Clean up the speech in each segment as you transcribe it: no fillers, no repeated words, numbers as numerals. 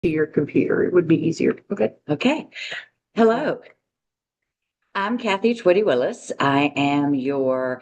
to your computer. It would be easier. Okay. Okay. Hello, I'm Kathy Twitty Willis. I am your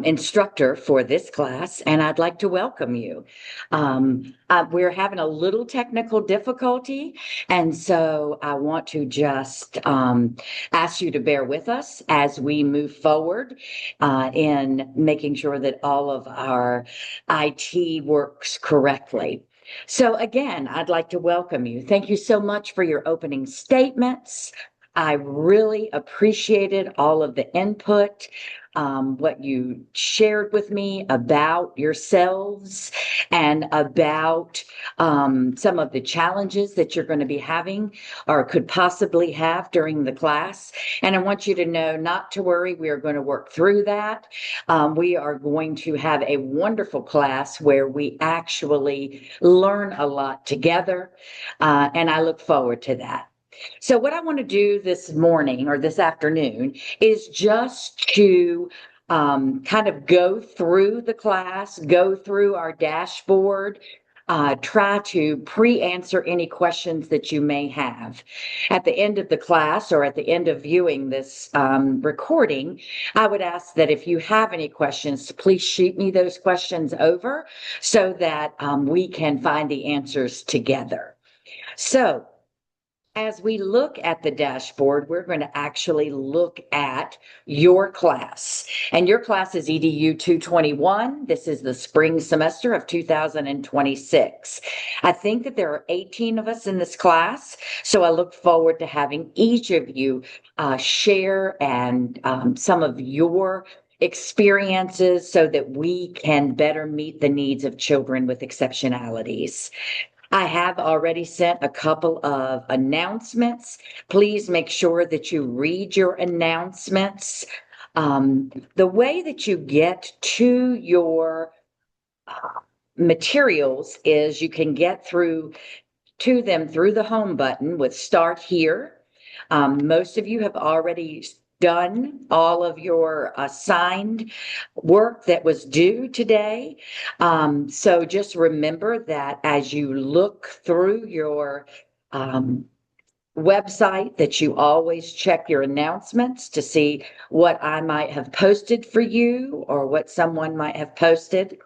instructor for this class, and I'd like to welcome you. We're having a little technical difficulty, and so I want to just ask you to bear with us as we move forward in making sure that all of our IT works correctly. So again, I'd like to welcome you. Thank you so much for your opening statements. I really appreciated all of the input, what you shared with me about yourselves and about some of the challenges that you're going to be having or could possibly have during the class. And I want you to know not to worry. We are going to work through that. We are going to have a wonderful class where we actually learn a lot together. And I look forward to that. So what I want to do this morning or this afternoon is just to kind of go through the class, go through our dashboard, try to pre-answer any questions that you may have. At the end of the class or at the end of viewing this recording, I would ask that if you have any questions, please shoot me those questions over so that we can find the answers together. So, as we look at the dashboard, we're going to actually look at your class. And your class is EDU 221. This is the spring semester of 2026. I think that there are 18 of us in this class, so I look forward to having each of you share and some of your experiences so that we can better meet the needs of children with exceptionalities. I have already sent a couple of announcements. Please make sure that you read your announcements. The way that you get to your materials is you can get through to them through the home button with Start Here. Most of you have already done all of your assigned work that was due today. So just remember that as you look through your website, that you always check your announcements to see what I might have posted for you or what someone might have posted.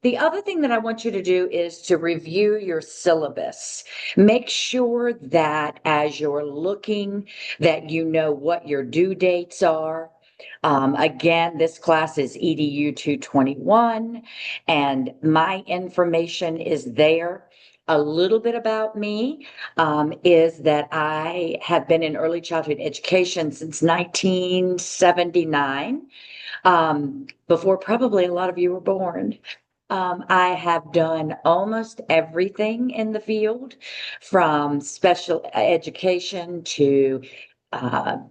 The other thing that I want you to do is to review your syllabus. Make sure that as you're looking, that you know what your due dates are. Again, this class is EDU 221, and my information is there. A little bit about me is that I have been in early childhood education since 1979, before probably a lot of you were born. I have done almost everything in the field, from special education to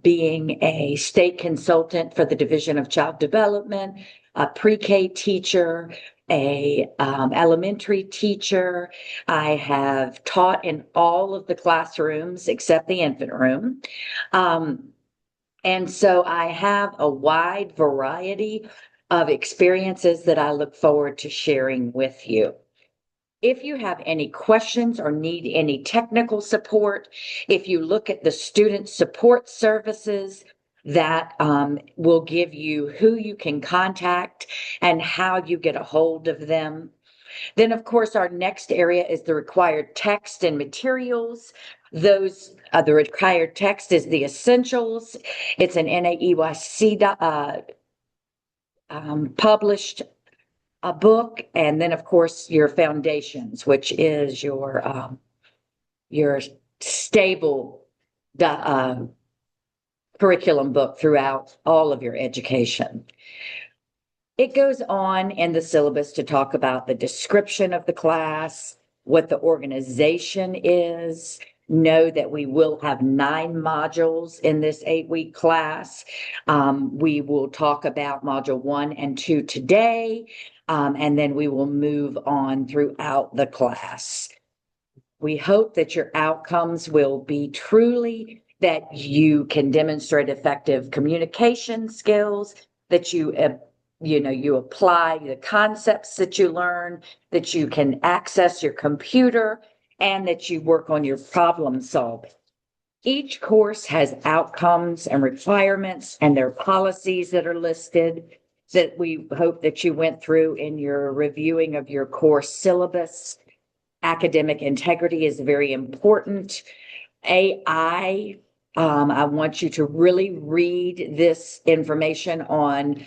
being a state consultant for the Division of Child Development, a pre-K teacher, a elementary teacher. I have taught in all of the classrooms except the infant room. And so I have a wide variety of experiences that I look forward to sharing with you. If you have any questions or need any technical support, if you look at the student support services, that will give you who you can contact and how you get a hold of them. Then, of course, our next area is the required text and materials. Those the required text is the essentials. It's an NAEYC published a book, and then of course your foundations, which is your stable curriculum book throughout all of your education. It goes on in the syllabus to talk about the description of the class, what the organization is. Know that we will have 9 modules in this 8-week class. We will talk about module 1 and 2 today, and then we will move on throughout the class. We hope that your outcomes will be truly that you can demonstrate effective communication skills, that you apply the concepts that you learn, that you can access your computer and that you work on your problem solving. Each course has outcomes and requirements and their policies that are listed that we hope that you went through in your reviewing of your course syllabus. Academic integrity is very important. AI, I want you to really read this information on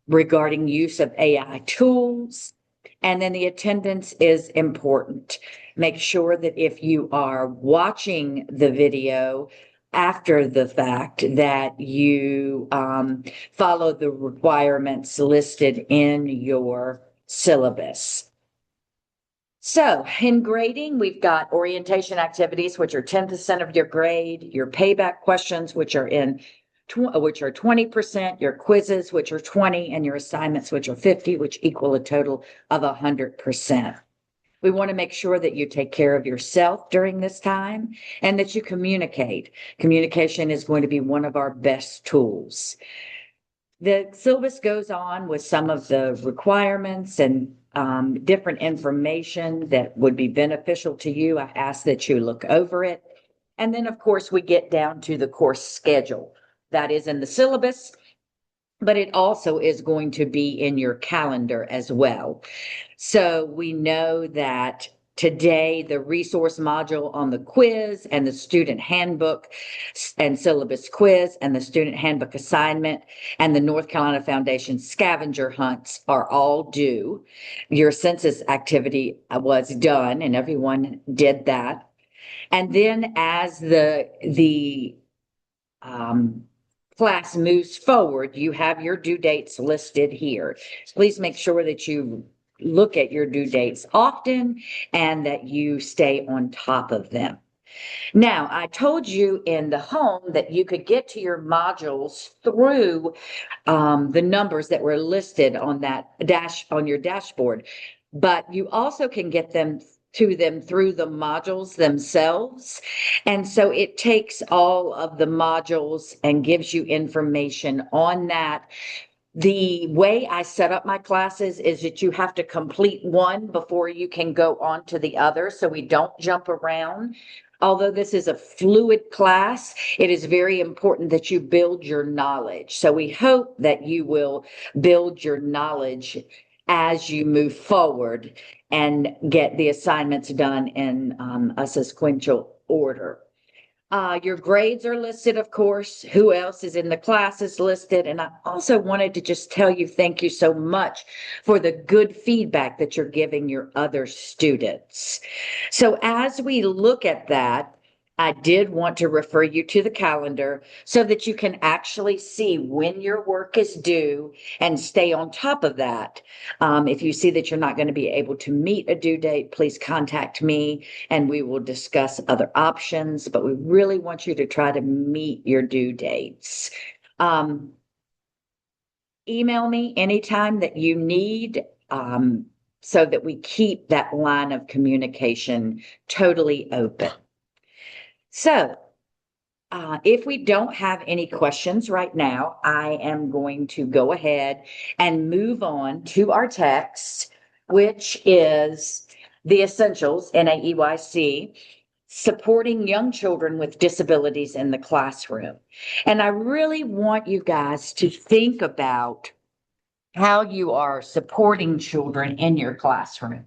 regarding use of AI tools. And then the attendance is important. Make sure that if you are watching the video after the fact, that you follow the requirements listed in your syllabus. So in grading, we've got orientation activities, which are 10% of your grade, your payback questions, which are 20%, your quizzes, which are 20, and your assignments, which are 50, which equal a total of 100%. We want to make sure that you take care of yourself during this time and that you communicate. Communication is going to be one of our best tools. The syllabus goes on with some of the requirements and different information that would be beneficial to you. I ask that you look over it. And then, of course, we get down to the course schedule. That is in the syllabus, but it also is going to be in your calendar as well. So we know that today, the resource module on the quiz and the student handbook and syllabus quiz and the student handbook assignment and the North Carolina Foundation scavenger hunts are all due. Your census activity was done and everyone did that. And then as the class moves forward, you have your due dates listed here. Please make sure that you look at your due dates often and that you stay on top of them. Now, I told you in the home that you could get to your modules through the numbers that were listed on that on your dashboard, but you also can get them to them through the modules themselves. And so it takes all of the modules and gives you information on that. The way I set up my classes is that you have to complete one before you can go on to the other, so we don't jump around. Although this is a fluid class, it is very important that you build your knowledge. So we hope that you will build your knowledge as you move forward and get the assignments done in a sequential order. Your grades are listed, of course. Who else is in the class is listed. And I also wanted to just tell you thank you so much for the good feedback that you're giving your other students. So as we look at that, I did want to refer you to the calendar so that you can actually see when your work is due and stay on top of that. If you see that you're not going to be able to meet a due date, please contact me and we will discuss other options, but we really want you to try to meet your due dates. Email me anytime that you need, so that we keep that line of communication totally open. So, if we don't have any questions right now, I am going to go ahead and move on to our text, which is the Essentials, NAEYC, Supporting Young Children with Disabilities in the Classroom. And I really want you guys to think about how you are supporting children in your classroom.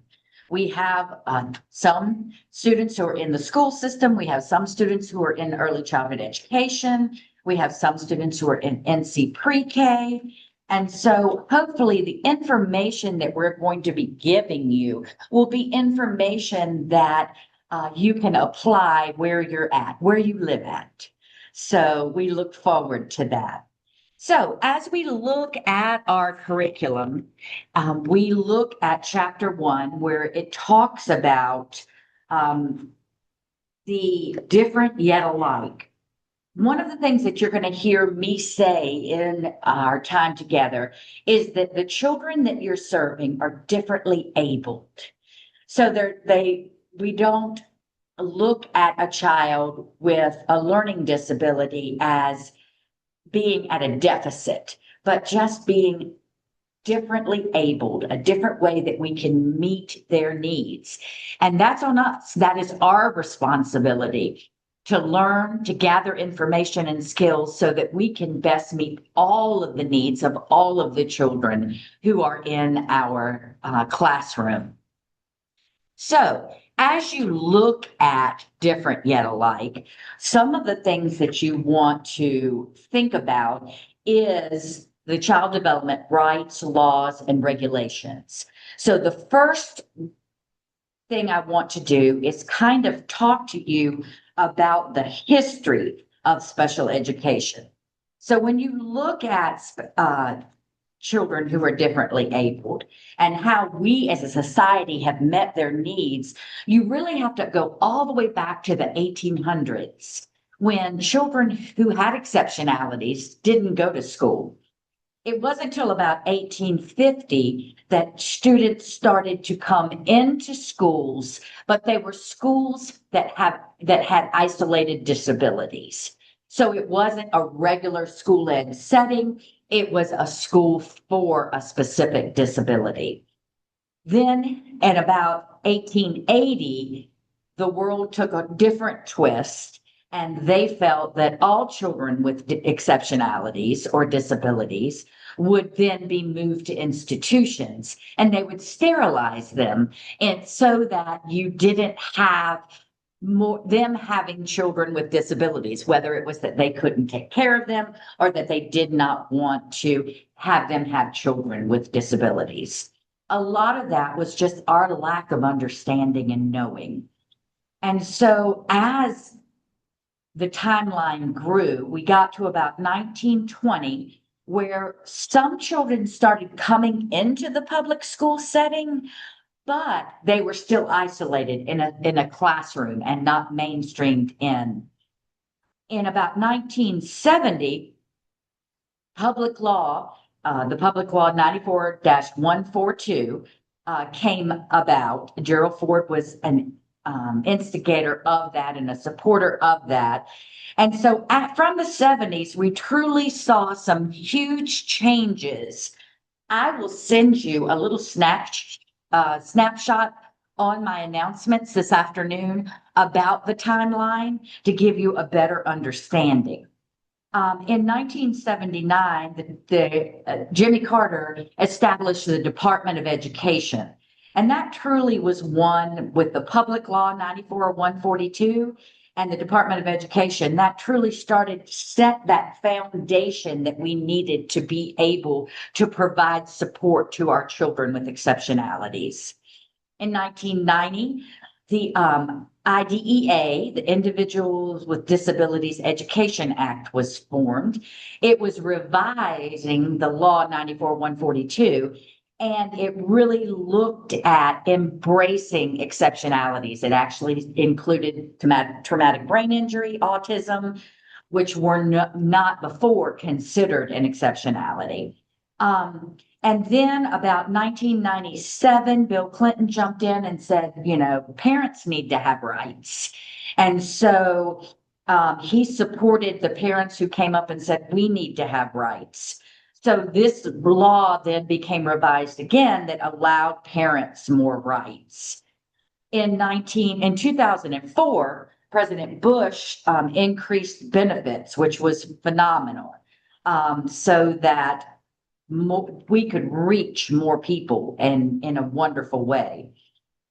We have some students who are in the school system. We have some students who are in early childhood education. We have some students who are in NC pre-K. And so hopefully the information that we're going to be giving you will be information that you can apply where you're at, where you live at. So we look forward to that. So as we look at our curriculum, we look at chapter 1 where it talks about the different yet alike. One of the things that you're going to hear me say in our time together is that the children that you're serving are differently abled. So we don't look at a child with a learning disability as being at a deficit, but just being differently abled, a different way that we can meet their needs. And that's on us. That is our responsibility to learn, to gather information and skills so that we can best meet all of the needs of all of the children who are in our classroom. So, as you look at different yet alike, some of the things that you want to think about is the child development rights, laws, and regulations. So, the first thing I want to do is kind of talk to you about the history of special education. So, when you look at children who are differently abled and how we as a society have met their needs, you really have to go all the way back to the 1800s when children who had exceptionalities didn't go to school. It wasn't until about 1850 that students started to come into schools, but they were schools that had isolated disabilities. So it wasn't a regular school ed setting. It was a school for a specific disability. Then at about 1880, the world took a different twist, and they felt that all children with exceptionalities or disabilities would then be moved to institutions, and they would sterilize them, and so that you didn't have them having children with disabilities, whether it was that they couldn't take care of them or that they did not want to have them have children with disabilities. A lot of that was just our lack of understanding and knowing. And so as the timeline grew, we got to about 1920, where some children started coming into the public school setting, but they were still isolated in a classroom and not mainstreamed in. In about 1970, public law, the public law 94-142 came about. Gerald Ford was an instigator of that and a supporter of that. And so from the 70s, we truly saw some huge changes. I will send you a little snapshot on my announcements this afternoon about the timeline to give you a better understanding. In 1979, Jimmy Carter established the Department of Education, and that truly was one with the Public Law 94-142 and the Department of Education. That truly started to set that foundation that we needed to be able to provide support to our children with exceptionalities. In 1990, the IDEA, the Individuals with Disabilities Education Act, was formed. It was revising the law 94-142, and it really looked at embracing exceptionalities. It actually included traumatic brain injury, autism, which were not before considered an exceptionality. And then about 1997, Bill Clinton jumped in and said, you know, parents need to have rights. And so he supported the parents who came up and said, we need to have rights. So this law then became revised again that allowed parents more rights. In 2004, President Bush increased benefits, which was phenomenal, so that we could reach more people and in a wonderful way.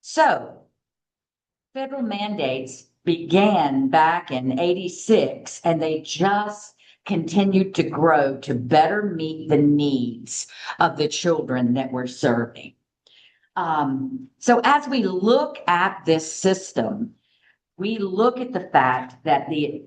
So federal mandates began back in 86, and they just continued to grow to better meet the needs of the children that we're serving. So as we look at this system, we look at the fact that the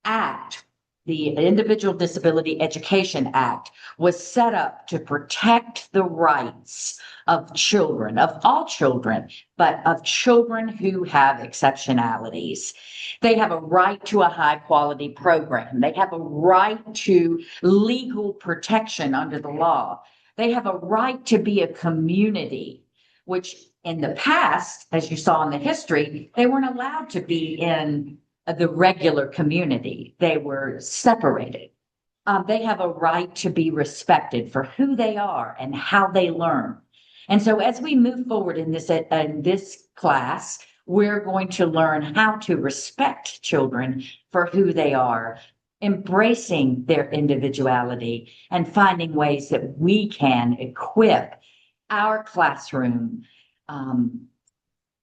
act, the Individual Disability Education Act, was set up to protect the rights of children, of all children, but of children who have exceptionalities. They have a right to a high quality program. They have a right to legal protection under the law. They have a right to be a community, which in the past, as you saw in the history, they weren't allowed to be in the regular community. They were separated. they have a right to be respected for who they are and how they learn. And so as we move forward in this class, we're going to learn how to respect children for who they are, embracing their individuality, and finding ways that we can equip our classroom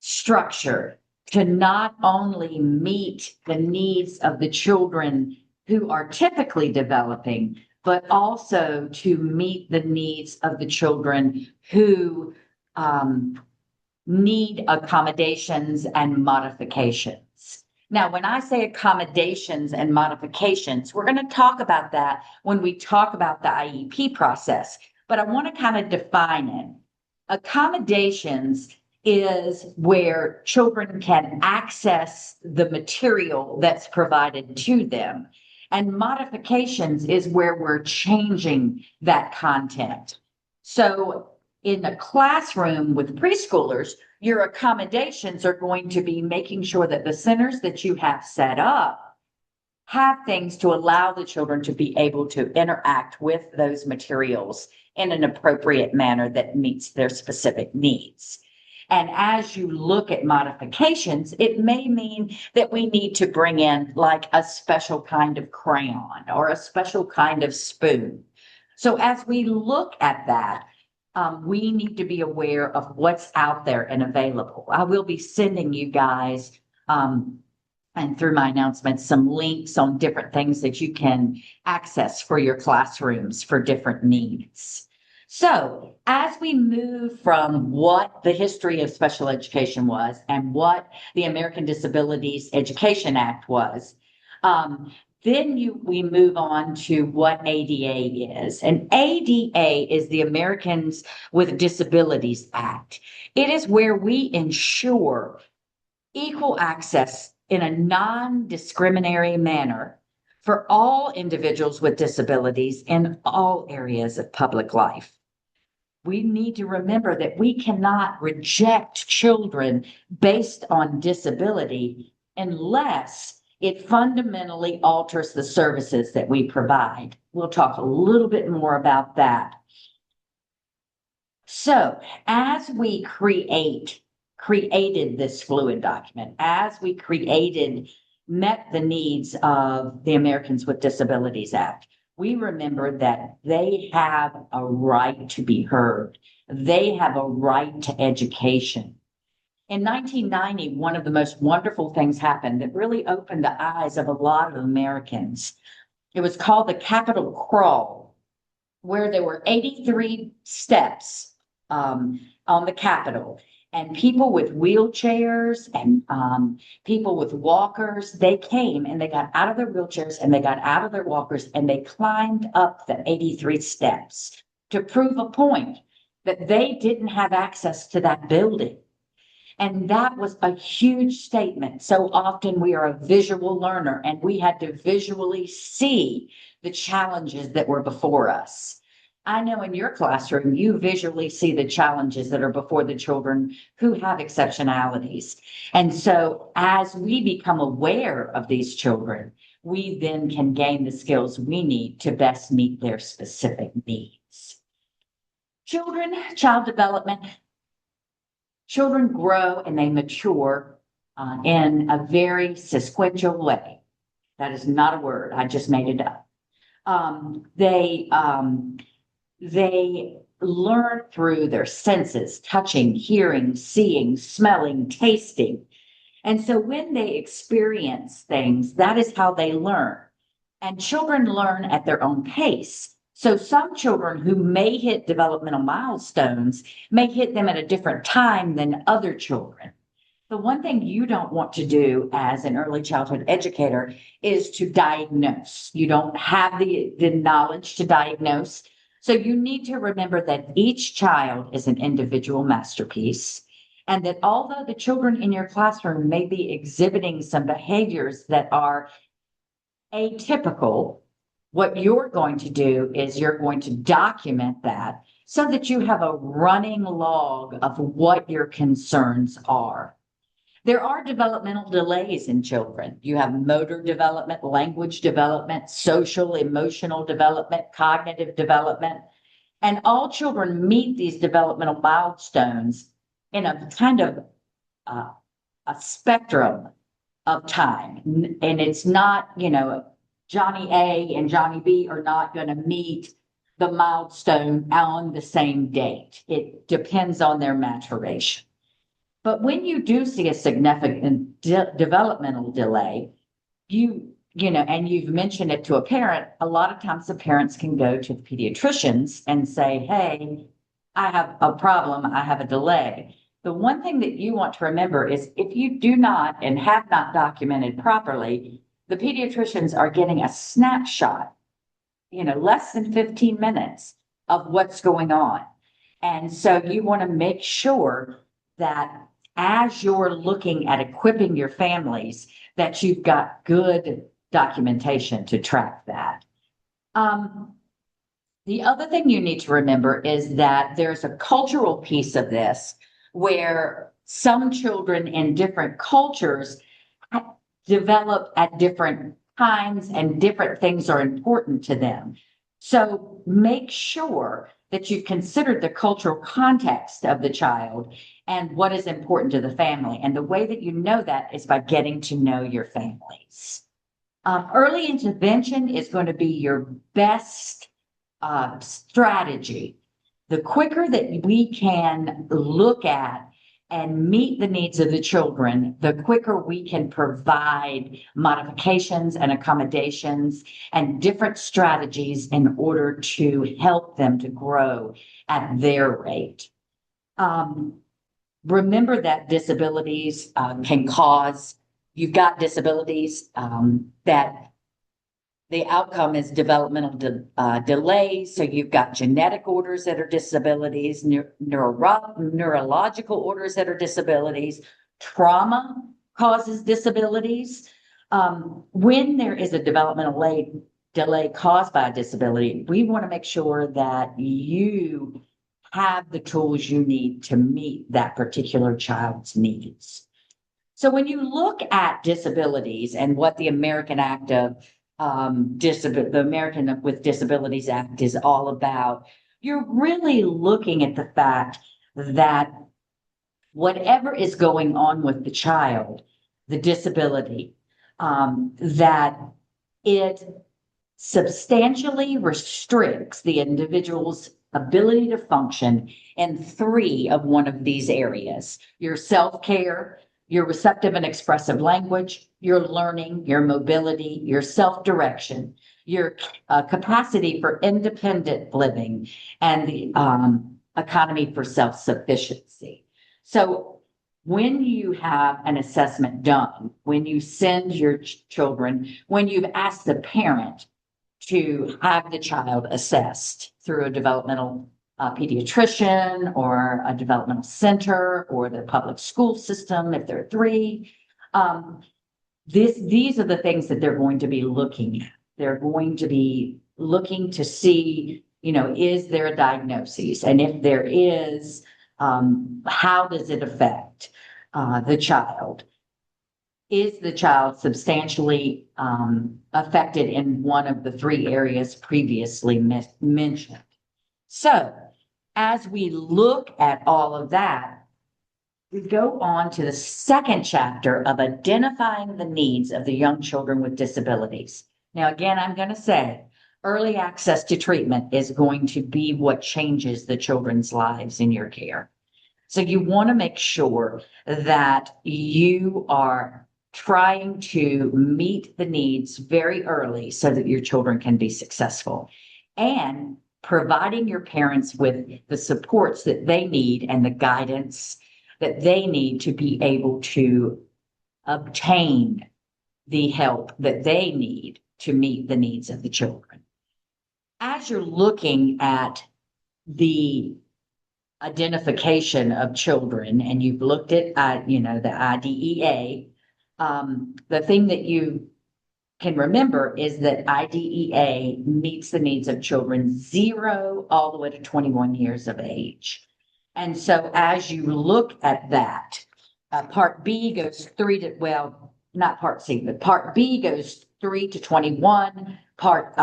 structure to not only meet the needs of the children who are typically developing, but also to meet the needs of the children who need accommodations and modifications. Now, when I say accommodations and modifications, we're going to talk about that when we talk about the IEP process, but I want to kind of define it. Accommodations is where children can access the material that's provided to them. And modifications is where we're changing that content. So in a classroom with preschoolers, your accommodations are going to be making sure that the centers that you have set up have things to allow the children to be able to interact with those materials in an appropriate manner that meets their specific needs. And as you look at modifications, it may mean that we need to bring in like a special kind of crayon or a special kind of spoon. So as we look at that, we need to be aware of what's out there and available. I will be sending you guys, and through my announcements, some links on different things that you can access for your classrooms for different needs. So as we move from what the history of special education was and what the American Disabilities Education Act was, we move on to what ADA is. And ADA is the Americans with Disabilities Act. It is where we ensure equal access in a non-discriminatory manner for all individuals with disabilities in all areas of public life. We need to remember that we cannot reject children based on disability unless it fundamentally alters the services that we provide. We'll talk a little bit more about that. So as we created this fluid document, as we met the needs of the Americans with Disabilities Act, we remember that they have a right to be heard. They have a right to education. In 1990, one of the most wonderful things happened that really opened the eyes of a lot of Americans. It was called the Capitol Crawl, where there were 83 steps on the Capitol. And people with wheelchairs and people with walkers, they came and they got out of their wheelchairs and they got out of their walkers and they climbed up the 83 steps to prove a point that they didn't have access to that building. And that was a huge statement. So often we are a visual learner and we had to visually see the challenges that were before us. I know in your classroom, you visually see the challenges that are before the children who have exceptionalities. And so as we become aware of these children, we then can gain the skills we need to best meet their specific needs. Child development. Children grow and they mature in a very sequential way. That is not a word. I just made it up. They learn through their senses, touching, hearing, seeing, smelling, tasting. And so when they experience things, that is how they learn. And children learn at their own pace. So some children who may hit developmental milestones may hit them at a different time than other children. The one thing you don't want to do as an early childhood educator is to diagnose. You don't have the knowledge to diagnose. So you need to remember that each child is an individual masterpiece, and that although the children in your classroom may be exhibiting some behaviors that are atypical, what you're going to do is you're going to document that so that you have a running log of what your concerns are. There are developmental delays in children. You have motor development, language development, social, emotional development, cognitive development. And all children meet these developmental milestones in a kind of a spectrum of time. And it's not, Johnny A and Johnny B are not going to meet the milestone on the same date. It depends on their maturation. But when you do see a significant developmental delay, and you've mentioned it to a parent, a lot of times the parents can go to the pediatricians and say, hey, I have a problem, I have a delay. The one thing that you want to remember is if you do not and have not documented properly, the pediatricians are getting a snapshot, less than 15 minutes of what's going on. And so you want to make sure that as you're looking at equipping your families, that you've got good documentation to track that. The other thing you need to remember is that there's a cultural piece of this where some children in different cultures develop at different times and different things are important to them. So make sure that you've considered the cultural context of the child and what is important to the family. And the way that you know that is by getting to know your families. Early intervention is going to be your best strategy. The quicker that we can look at and meet the needs of the children, the quicker we can provide modifications and accommodations and different strategies in order to help them to grow at their rate. Remember that disabilities can cause, you've got disabilities that the outcome is developmental delays. So you've got genetic orders that are disabilities, neurological orders that are disabilities, trauma causes disabilities. When there is a developmental delay caused by a disability, we want to make sure that you have the tools you need to meet that particular child's needs. So when you look at disabilities and what the American Act of the American with Disabilities Act is all about, you're really looking at the fact that whatever is going on with the child, the disability, that it substantially restricts the individual's ability to function in three of one of these areas: your self-care, your receptive and expressive language, your learning, your mobility, your self-direction, your capacity for independent living, and the economy for self-sufficiency. So when you have an assessment done, when you send your children, when you've asked the parent to have the child assessed through a developmental pediatrician or a developmental center or the public school system, if there are three, these are the things that they're going to be looking at. They're going to be looking to see, is there a diagnosis? And if there is, how does it affect the child? Is the child substantially affected in one of the three areas previously mentioned? So as we look at all of that, we go on to the second chapter of identifying the needs of the young children with disabilities. Now, again, I'm going to say early access to treatment is going to be what changes the children's lives in your care. So you want to make sure that you are trying to meet the needs very early so that your children can be successful, and providing your parents with the supports that they need and the guidance that they need to be able to obtain the help that they need to meet the needs of the children. As you're looking at the identification of children and you've looked at, the IDEA, the thing that you can remember is that IDEA meets the needs of children 0 all the way to 21 years of age. And so as you look at that, Part B goes not Part C, but Part B goes 3 to 21. Part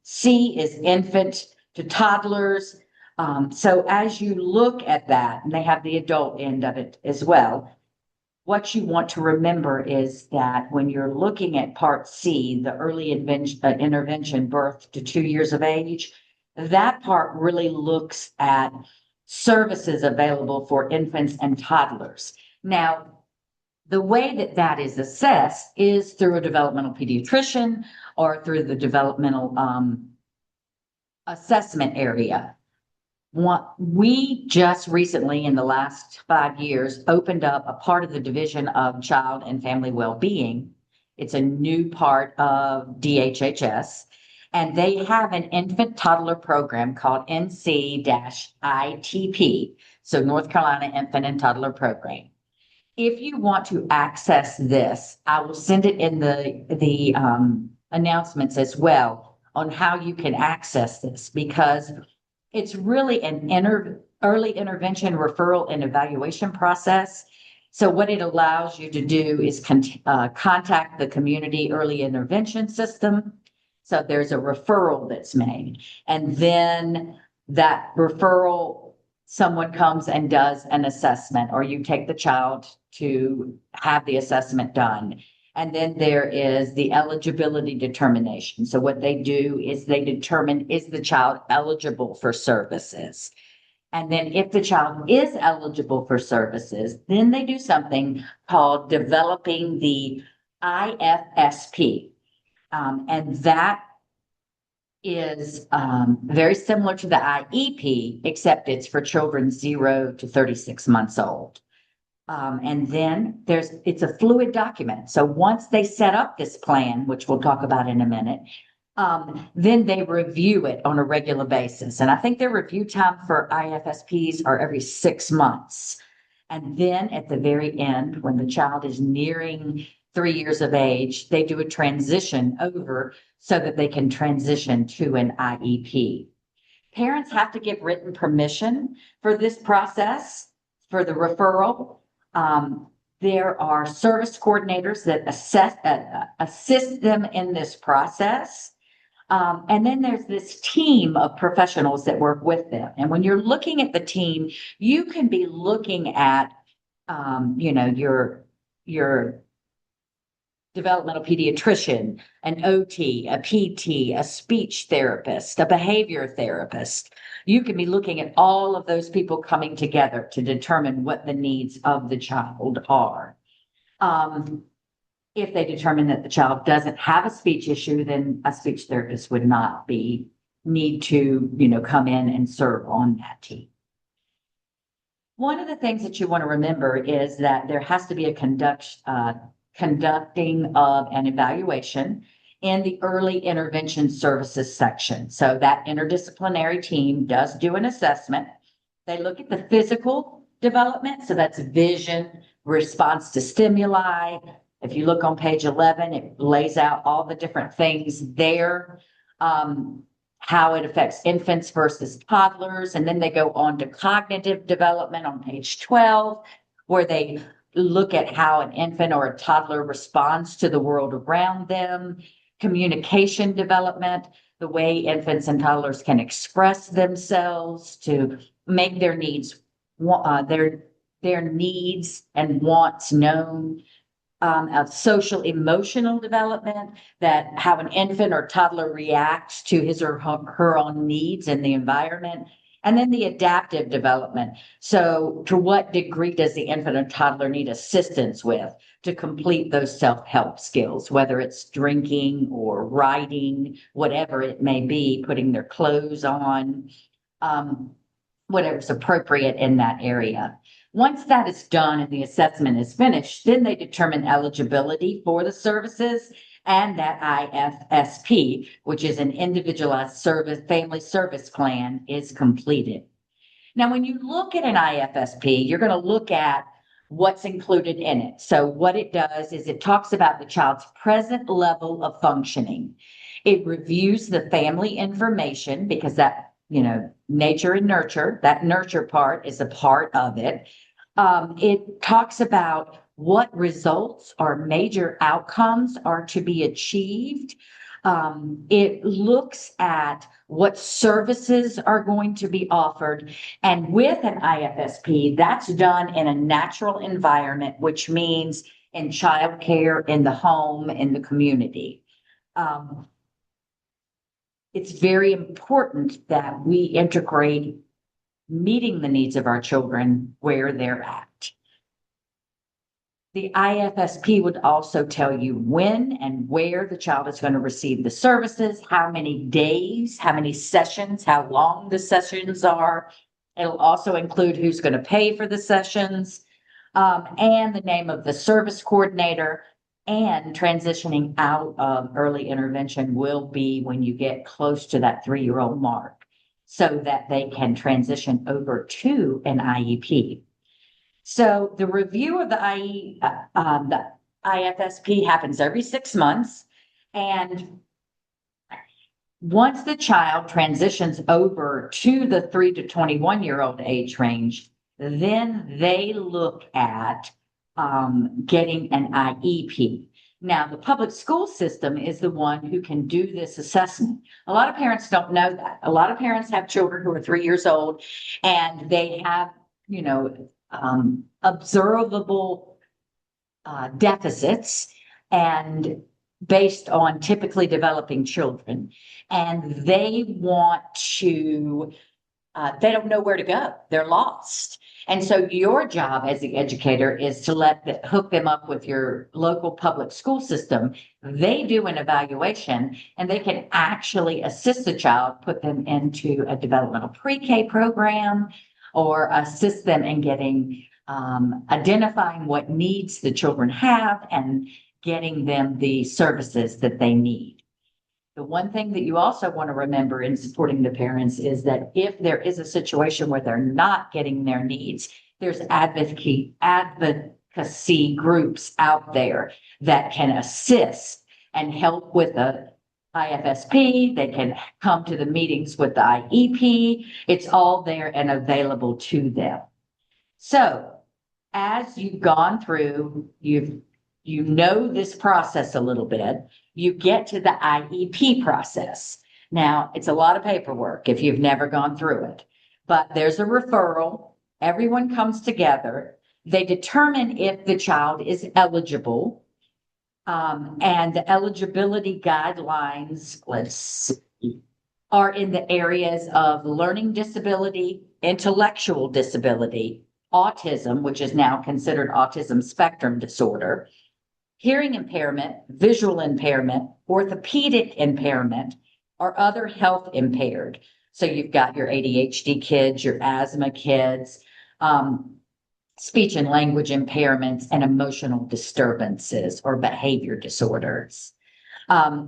C is infant to toddlers. So as you look at that, and they have the adult end of it as well, what you want to remember is that when you're looking at Part C, the early intervention birth to 2 years of age, that part really looks at services available for infants and toddlers. Now, the way that that is assessed is through a developmental pediatrician or through the developmental assessment area. We just recently, in the last 5 years, opened up a part of the Division of Child and Family Wellbeing. It's a new part of DHHS, and they have an infant toddler program called NC-ITP, so North Carolina Infant and Toddler Program. If you want to access this, I will send it in the announcements as well on how you can access this, because it's really an early intervention referral and evaluation process. So what it allows you to do is contact the community early intervention system. So there's a referral that's made, and then that referral, someone comes and does an assessment, or you take the child to have the assessment done. And then there is the eligibility determination. So what they do is they determine, is the child eligible for services? And then if the child is eligible for services, then they do something called developing the IFSP. And that is very similar to the IEP, except it's for children 0 to 36 months old. And then it's a fluid document. So once they set up this plan, which we'll talk about in a minute, then they review it on a regular basis. And I think their review time for IFSPs are every 6 months. And then at the very end, when the child is nearing 3 years of age, they do a transition over so that they can transition to an IEP. Parents have to give written permission for this process, for the referral. There are service coordinators that assist them in this process. And then there's this team of professionals that work with them. And when you're looking at the team, you can be looking at, your developmental pediatrician, an OT, a PT, a speech therapist, a behavior therapist. You can be looking at all of those people coming together to determine what the needs of the child are. If they determine that the child doesn't have a speech issue, then a speech therapist would not need to, come in and serve on that team. One of the things that you want to remember is that there has to be a conducting of an evaluation in the early intervention services section. So that interdisciplinary team does do an assessment. They look at the physical development. So that's vision, response to stimuli. If you look on page 11, it lays out all the different things there, how it affects infants versus toddlers. And then they go on to cognitive development on page 12, where they look at how an infant or a toddler responds to the world around them. Communication development, the way infants and toddlers can express themselves to make their needs and wants known. Of social emotional development, that how an infant or toddler reacts to his or her own needs in the environment. And then the adaptive development. So to what degree does the infant or toddler need assistance with to complete those self-help skills, whether it's drinking or writing, whatever it may be, putting their clothes on, whatever's appropriate in that area. Once that is done and the assessment is finished, then they determine eligibility for the services, and that IFSP, which is an individualized family service plan, is completed. Now, when you look at an IFSP, you're going to look at what's included in it. So what it does is it talks about the child's present level of functioning. It reviews the family information, because that, nature and nurture, that nurture part is a part of it. It talks about what results or major outcomes are to be achieved. It looks at what services are going to be offered. And with an IFSP, that's done in a natural environment, which means in childcare, in the home, in the community. It's very important that we integrate meeting the needs of our children where they're at. The IFSP would also tell you when and where the child is going to receive the services, how many days, how many sessions, how long the sessions are. It'll also include who's going to pay for the sessions, and the name of the service coordinator. And transitioning out of early intervention will be when you get close to that 3-year-old mark, so that they can transition over to an IEP. So the review of the the IFSP happens every 6 months. And once the child transitions over to the 3 to 21-year-old age range, then they look at getting an IEP. Now, the public school system is the one who can do this assessment. A lot of parents don't know that. A lot of parents have children who are 3 years old and they have, observable deficits and based on typically developing children. And they want to, they don't know where to go. They're lost. And so your job as the educator is to hook them up with your local public school system. They do an evaluation and they can actually assist the child, put them into a developmental pre-K program, or assist them in getting, identifying what needs the children have and getting them the services that they need. The one thing that you also want to remember in supporting the parents is that if there is a situation where they're not getting their needs, there's advocacy groups out there that can assist and help with the IFSP. They can come to the meetings with the IEP. It's all there and available to them. So as you've gone through, you know this process a little bit, you get to the IEP process. Now, it's a lot of paperwork if you've never gone through it, but there's a referral. Everyone comes together. They determine if the child is eligible. And the eligibility guidelines, are in the areas of learning disability, intellectual disability, autism, which is now considered autism spectrum disorder, hearing impairment, visual impairment, orthopedic impairment, or other health impaired. So you've got your ADHD kids, your asthma kids, speech and language impairments, and emotional disturbances or behavior disorders.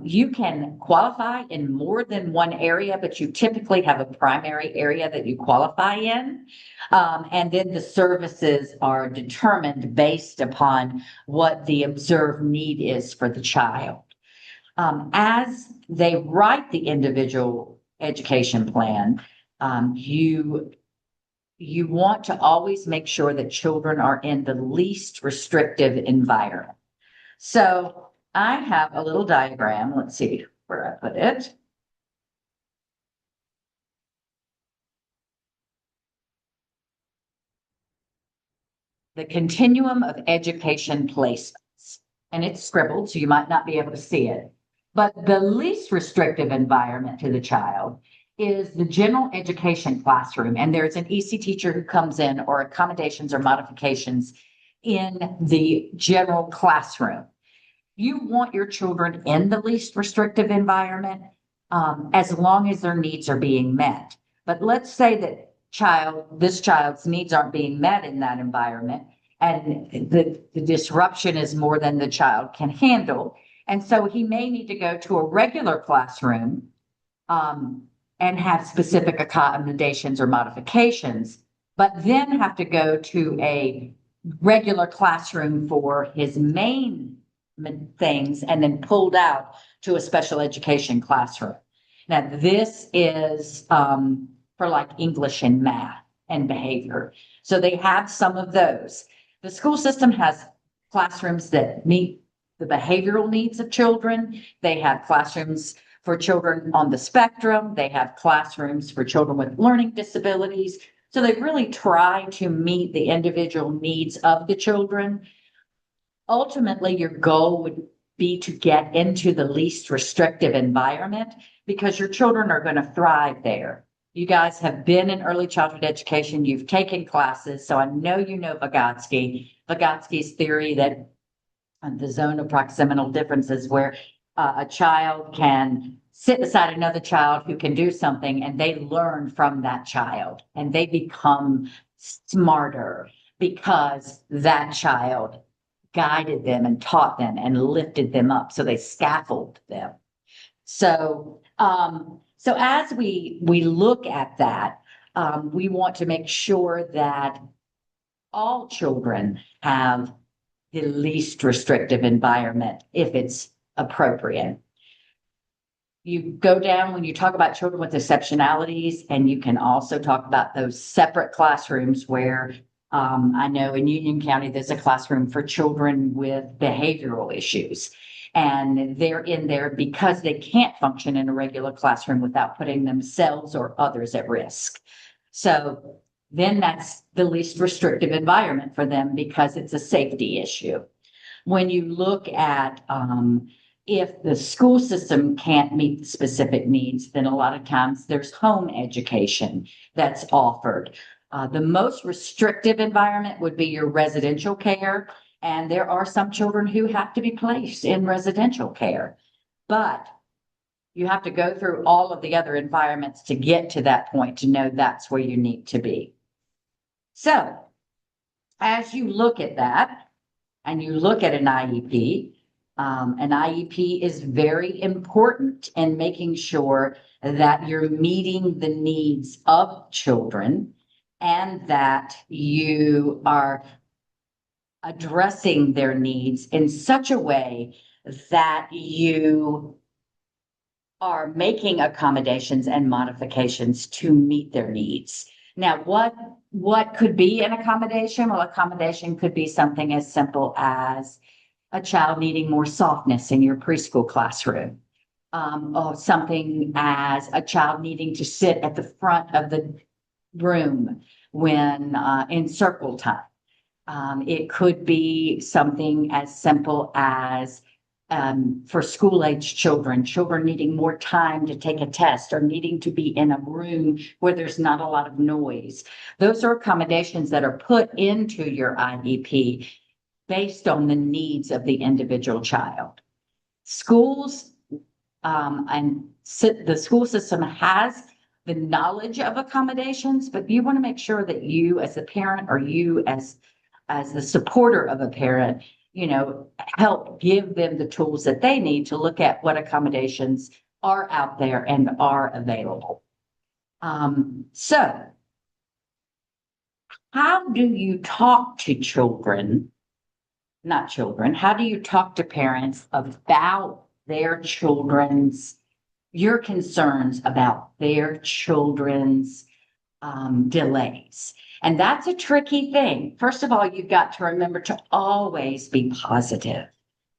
You can qualify in more than one area, but you typically have a primary area that you qualify in. And then the services are determined based upon what the observed need is for the child. As they write the individual education plan, you want to always make sure that children are in the least restrictive environment. So I have a little diagram. Let's see where I put it. The continuum of education placements. And it's scribbled, so you might not be able to see it. But the least restrictive environment to the child is the general education classroom. And there's an EC teacher who comes in, or accommodations or modifications in the general classroom. You want your children in the least restrictive environment, as long as their needs are being met. But let's say that this child's needs aren't being met in that environment, and the disruption is more than the child can handle. And so he may need to go to a regular classroom, and have specific accommodations or modifications, but then have to go to a regular classroom for his main things and then pulled out to a special education classroom. Now, this is for like English and math. and behavior. So they have some of those. The school system has classrooms that meet the behavioral needs of children. They have classrooms for children on the spectrum. They have classrooms for children with learning disabilities. So they really try to meet the individual needs of the children. Ultimately, your goal would be to get into the least restrictive environment because your children are going to thrive there. You guys have been in early childhood education. You've taken classes. So I know you know Vygotsky's theory that the zone of proximal differences where a child can sit beside another child who can do something and they learn from that child and they become smarter because that child guided them and taught them and lifted them up. So they scaffold them. So, so as we look at that, we want to make sure that all children have the least restrictive environment if it's appropriate. You go down when you talk about children with exceptionalities, and you can also talk about those separate classrooms where I know in Union County, there's a classroom for children with behavioral issues. And they're in there because they can't function in a regular classroom without putting themselves or others at risk. So then that's the least restrictive environment for them because it's a safety issue. When you look at if the school system can't meet the specific needs, then a lot of times there's home education that's offered. The most restrictive environment would be your residential care. And there are some children who have to be placed in residential care, but you have to go through all of the other environments to get to that point to know that's where you need to be. So as you look at that and you look at an IEP is very important in making sure that you're meeting the needs of children and that you are addressing their needs in such a way that you are making accommodations and modifications to meet their needs. Now, what could be an accommodation? Well, accommodation could be something as simple as a child needing more softness in your preschool classroom, or something as a child needing to sit at the front of the room when in circle time. It could be something as simple as for school-age children needing more time to take a test or needing to be in a room where there's not a lot of noise. Those are accommodations that are put into your IEP based on the needs of the individual child. Schools the school system has the knowledge of accommodations, but you want to make sure that you as a parent or you as the supporter of a parent, help give them the tools that they need to look at what accommodations are out there and are available. So how do you talk to how do you talk to parents about your concerns about their children's delays? And that's a tricky thing. First of all, you've got to remember to always be positive.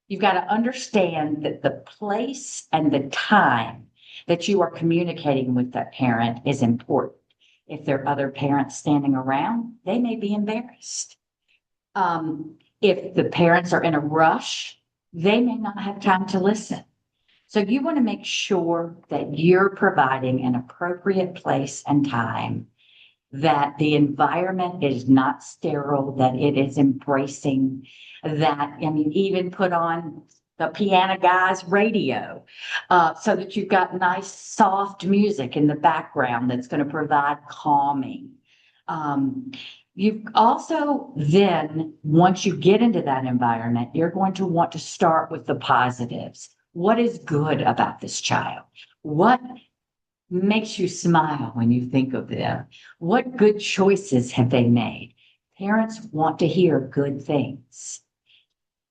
You've got to understand that the place and the time that you are communicating with that parent is important. If there are other parents standing around, they may be embarrassed. If the parents are in a rush, they may not have time to listen. So you want to make sure that you're providing an appropriate place and time, that the environment is not sterile, that it is embracing, even put on the piano guy's radio, so that you've got nice, soft music in the background that's going to provide calming. You also then, once you get into that environment, you're going to want to start with the positives. What is good about this child? What makes you smile when you think of them? What good choices have they made? Parents want to hear good things.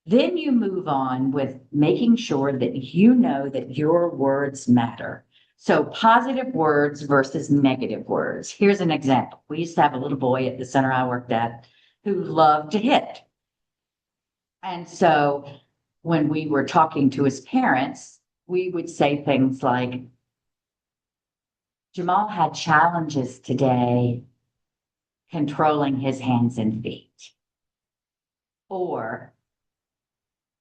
Then you move on with making sure that you know that your words matter. So positive words versus negative words. Here's an example. We used to have a little boy at the center I worked at who loved to hit. And so when we were talking to his parents, we would say things like, Jamal had challenges today controlling his hands and feet. Or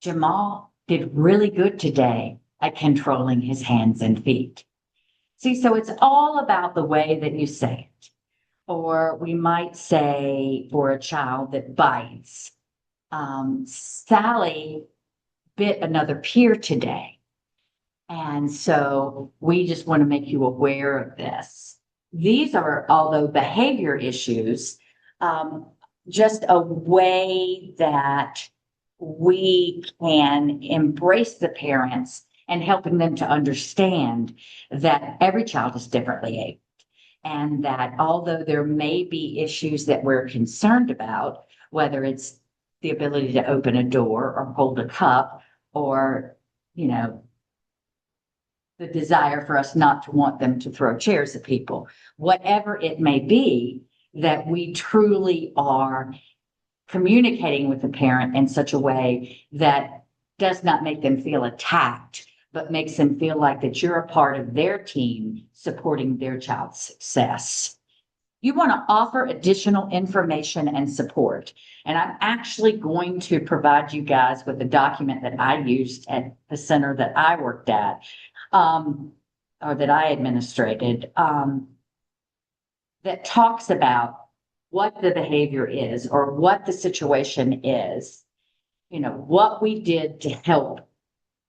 Jamal did really good today at controlling his hands and feet. See, so it's all about the way that you say it. Or we might say for a child that bites, Sally bit another peer today. And so we just want to make you aware of this. These are, although behavior issues, just a way that we can embrace the parents and helping them to understand that every child is differently abled. And that although there may be issues that we're concerned about, whether it's the ability to open a door or hold a cup or, the desire for us not to want them to throw chairs at people, whatever it may be, that we truly are communicating with the parent in such a way that does not make them feel attacked, but makes them feel like that you're a part of their team supporting their child's success. You want to offer additional information and support. And I'm actually going to provide you guys with a document that I used at the center that I worked at, or that I administrated, that talks about what the behavior is or what the situation is, what we did to help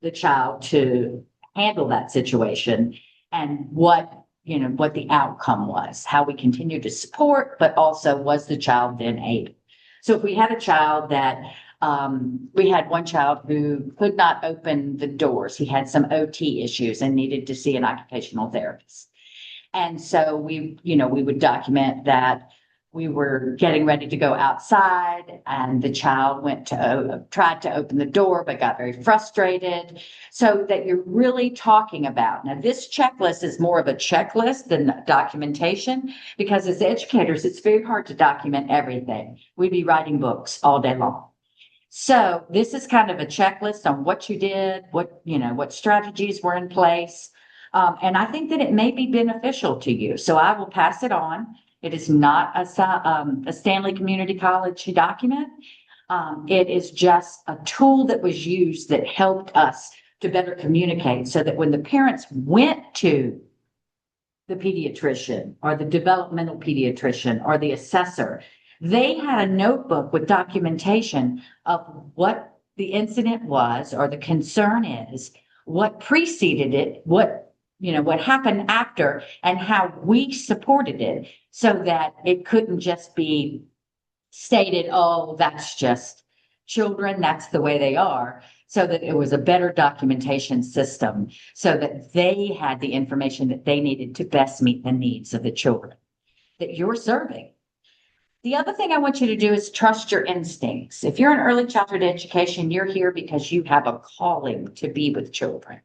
the child to handle that situation and what the outcome was, how we continue to support, but also was the child then able. So if we had a child that we had one child who could not open the doors. He had some OT issues and needed to see an occupational therapist. And so we would document that we were getting ready to go outside and the child tried to open the door, but got very frustrated. So that you're really talking about, now this checklist is more of a checklist than documentation, because as educators, it's very hard to document everything. We'd be writing books all day long. So this is kind of a checklist on what you did, what strategies were in place. And I think that it may be beneficial to you. So I will pass it on. It is not a Stanley Community College document. It is just a tool that was used that helped us to better communicate so that when the parents went to the pediatrician or the developmental pediatrician or the assessor, they had a notebook with documentation of what the incident was or the concern is, what preceded it, what happened after, and how we supported it so that it couldn't just be stated, oh, that's just children, that's the way they are, so that it was a better documentation system so that they had the information that they needed to best meet the needs of the children that you're serving. The other thing I want you to do is trust your instincts. If you're in early childhood education, you're here because you have a calling to be with children.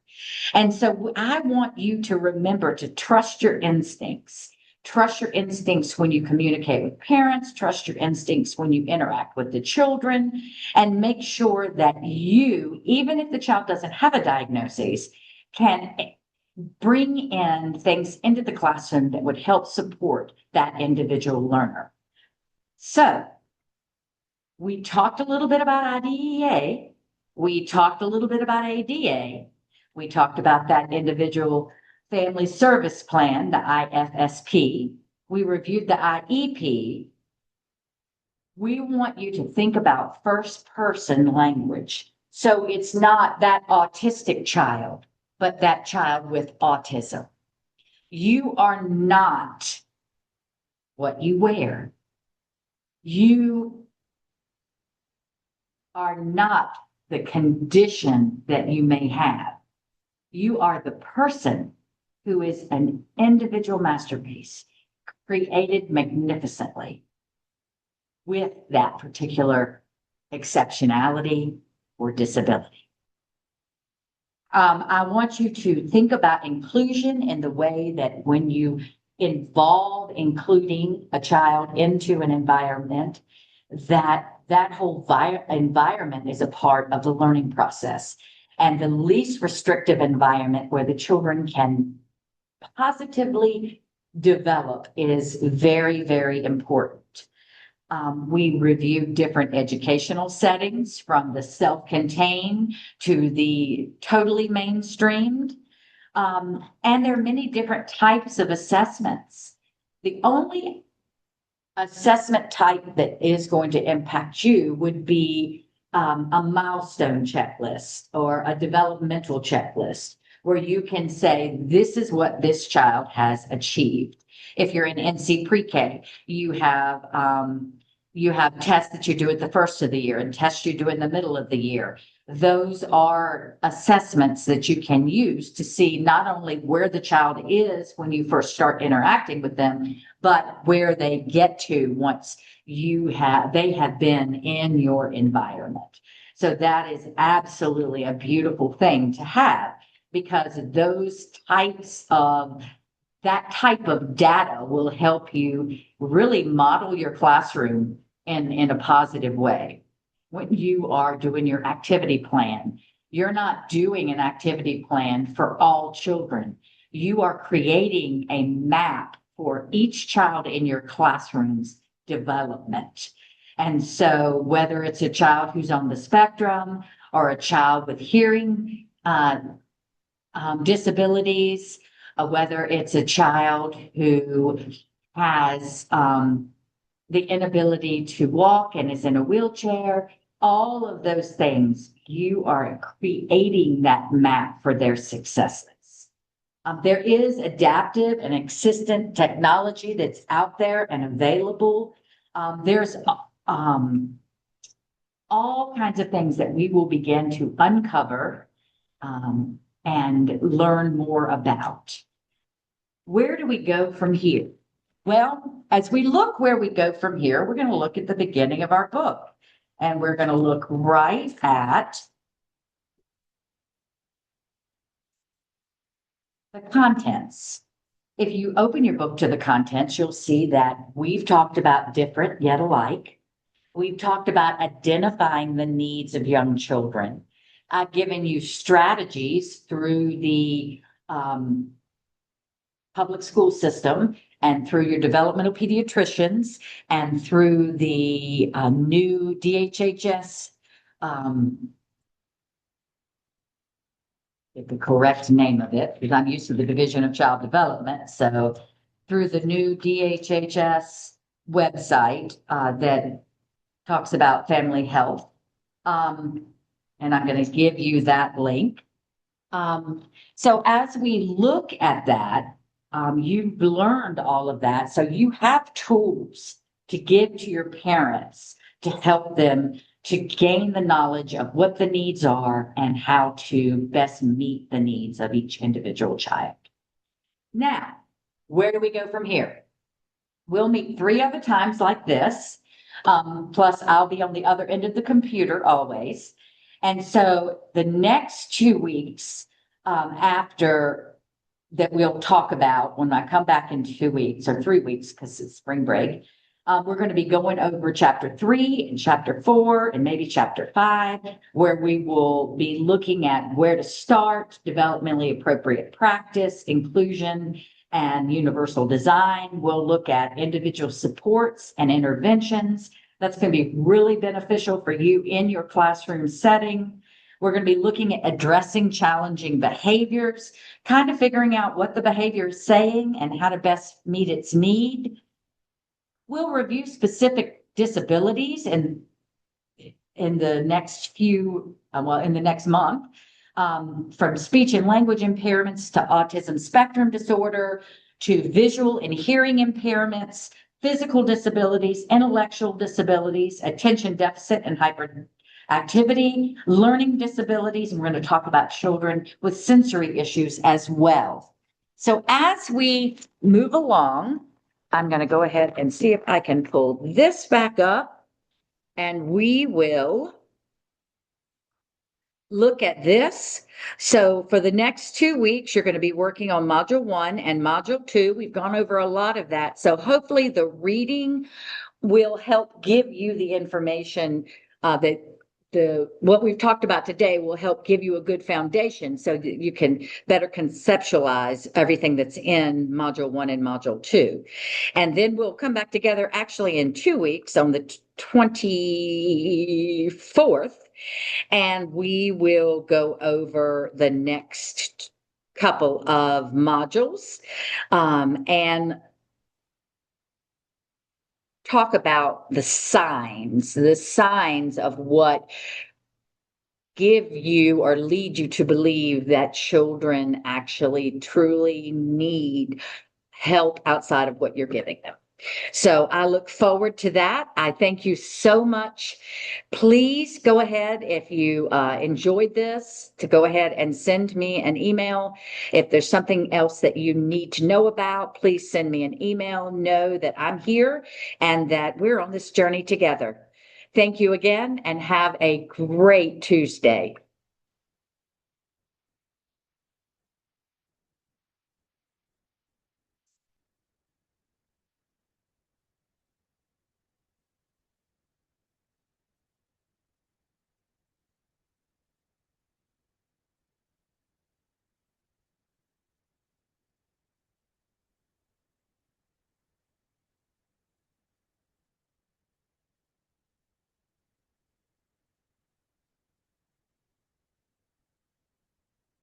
And so I want you to remember to trust your instincts. Trust your instincts when you communicate with parents, trust your instincts when you interact with the children, and make sure that you, even if the child doesn't have a diagnosis, can bring in things into the classroom that would help support that individual learner. So we talked a little bit about IDEA. We talked a little bit about ADA. We talked about that individual family service plan, the IFSP. We reviewed the IEP. We want you to think about first person language. So it's not that autistic child, but that child with autism. You are not what you wear. You are not the condition that you may have. You are the person who is an individual masterpiece created magnificently with that particular exceptionality or disability. I want you to think about inclusion in the way that when you involve including a child into an environment, that whole environment is a part of the learning process. And the least restrictive environment where the children can positively develop is very, very important. We reviewed different educational settings from the self-contained to the totally mainstreamed. And there are many different types of assessments. The only assessment type that is going to impact you would be a milestone checklist or a developmental checklist where you can say, this is what this child has achieved. If you're in NC pre-K, you have tests that you do at the first of the year and tests you do in the middle of the year. Those are assessments that you can use to see not only where the child is when you first start interacting with them, but where they get to once they have been in your environment. So that is absolutely a beautiful thing to have, because that type of data will help you really model your classroom in a positive way. When you are doing your activity plan, you're not doing an activity plan for all children. You are creating a map for each child in your classroom's development. And so whether it's a child who's on the spectrum or a child with hearing disabilities, whether it's a child who has the inability to walk and is in a wheelchair, all of those things, you are creating that map for their successes. There is adaptive and assistant technology that's out there and available. There's all kinds of things that we will begin to uncover and learn more about. Where do we go from here? Well, as we look where we go from here, we're going to look at the beginning of our book. And we're going to look right at the contents. If you open your book to the contents, you'll see that we've talked about different yet alike. We've talked about identifying the needs of young children. I've given you strategies through the public school system and through your developmental pediatricians and through the new DHHS, the correct name of it, because I'm used to the Division of Child Development. So through the new DHHS website that talks about family health. And I'm going to give you that link. So as we look at that, you've learned all of that. So you have tools to give to your parents to help them to gain the knowledge of what the needs are and how to best meet the needs of each individual child. Now, where do we go from here? We'll meet 3 other times like this. Plus I'll be on the other end of the computer always. And so the next 2 weeks after that, we'll talk about when I come back in 2 weeks or 3 weeks, because it's spring break. We're going to be going over chapter 3 and chapter 4 and maybe chapter 5, where we will be looking at where to start, developmentally appropriate practice, inclusion, and universal design. We'll look at individual supports and interventions. That's going to be really beneficial for you in your classroom setting. We're going to be looking at addressing challenging behaviors, kind of figuring out what the behavior is saying and how to best meet its need. We'll review specific disabilities in the next in the next month, from speech and language impairments to autism spectrum disorder, to visual and hearing impairments, physical disabilities, intellectual disabilities, attention deficit and hyperactivity, learning disabilities, and we're going to talk about children with sensory issues as well. So as we move along, I'm going to go ahead and see if I can pull this back up, and we will look at this. So for the next 2 weeks, you're going to be working on Module 1 and Module 2. We've gone over a lot of that. So hopefully the reading will help give you the information that what we've talked about today will help give you a good foundation so that you can better conceptualize everything that's in Module 1 and Module 2. And then we'll come back together actually in 2 weeks on the 24th, and we will go over the next couple of modules and talk about the signs of what give you or lead you to believe that children actually truly need help outside of what you're giving them. So I look forward to that. I thank you so much. Please go ahead, if you enjoyed this, to go ahead and send me an email. If there's something else that you need to know about, please send me an email. Know that I'm here and that we're on this journey together. Thank you again and have a great Tuesday.